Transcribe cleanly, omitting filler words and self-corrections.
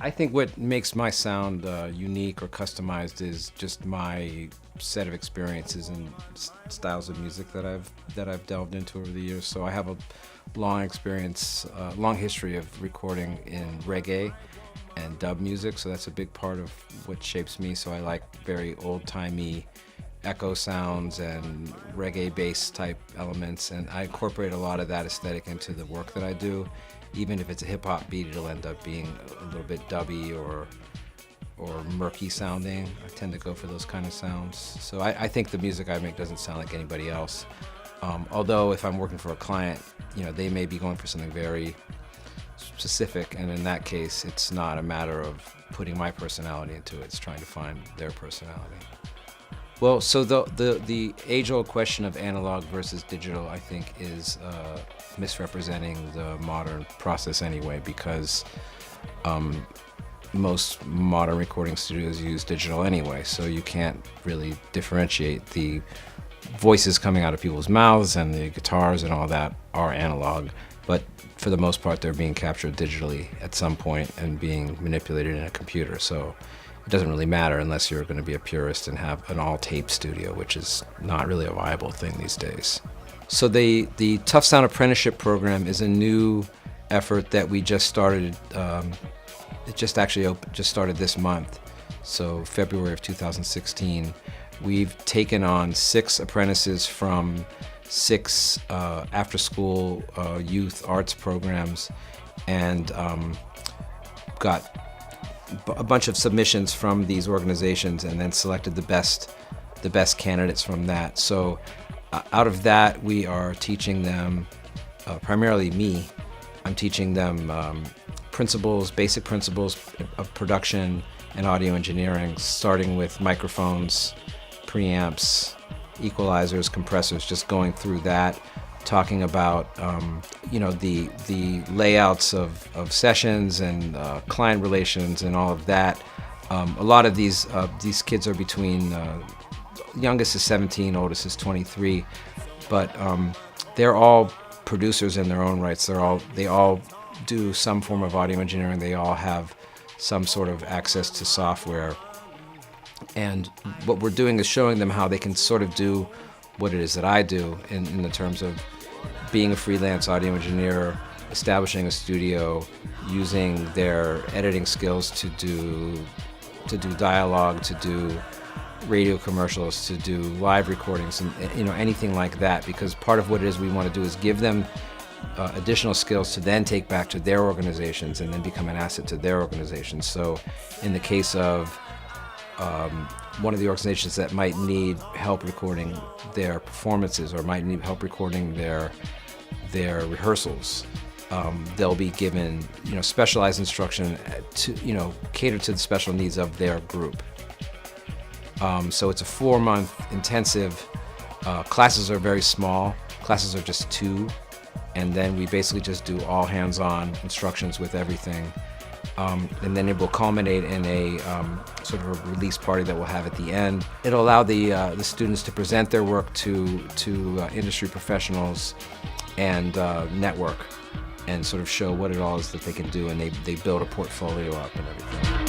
I think what makes my sound unique or customized is just my set of experiences and styles of music that I've delved into over the years. So I have a long experience, long history of recording in reggae and dub music. So that's a big part of what shapes me. So I like very old-timey echo sounds and reggae-based type elements, and I incorporate a lot of that aesthetic into the work that I do. Even if it's a hip-hop beat, it'll end up being a little bit dubby or murky sounding. I tend to go for those kind of sounds. So I think the music I make doesn't sound like anybody else. Although if I'm working for a client, they may be going for something very specific, and in that case, it's not a matter of putting my personality into it. It's trying to find their personality. Well, so the age-old question of analog versus digital, I think, is misrepresenting the modern process anyway, because most modern recording studios use digital anyway, so you can't really differentiate. The voices coming out of people's mouths and the guitars and all that are analog, but for the most part, they're being captured digitally at some point and being manipulated in a computer. So it doesn't really matter unless you're going to be a purist and have an all-tape studio, which is not really a viable thing these days. So the Tough Sound Apprenticeship Program is a new effort that we just started. It just started this month, so February of 2016. We've taken on 6 apprentices from 6 after-school youth arts programs, and got a bunch of submissions from these organizations, and then selected the best candidates from that. So out of that, we are teaching them, primarily me, I'm teaching them basic principles of production and audio engineering, starting with microphones, preamps, equalizers, compressors, just going through that, talking about the layouts of sessions and client relations and all of that. A lot of these kids are between, youngest is 17, oldest is 23, but they're all producers in their own rights. They all do some form of audio engineering. They all have some sort of access to software. And what we're doing is showing them how they can sort of do what it is that I do in the terms of being a freelance audio engineer, establishing a studio, using their editing skills to do dialogue, to do radio commercials, to do live recordings, and anything like that. Because part of what it is we want to do is give them additional skills to then take back to their organizations and then become an asset to their organizations. So in the case of one of the organizations that might need help recording their performances or might need help recording their rehearsals, they'll be given specialized instruction to cater to the special needs of their group. So it's a 4-month intensive. Classes are very small. Classes are just 2, and then we basically just do all hands-on instructions with everything. And then it will culminate in a sort of a release party that we'll have at the end. It'll allow the students to present their work to industry professionals and network, and sort of show what it all is that they can do, and they build a portfolio up and everything.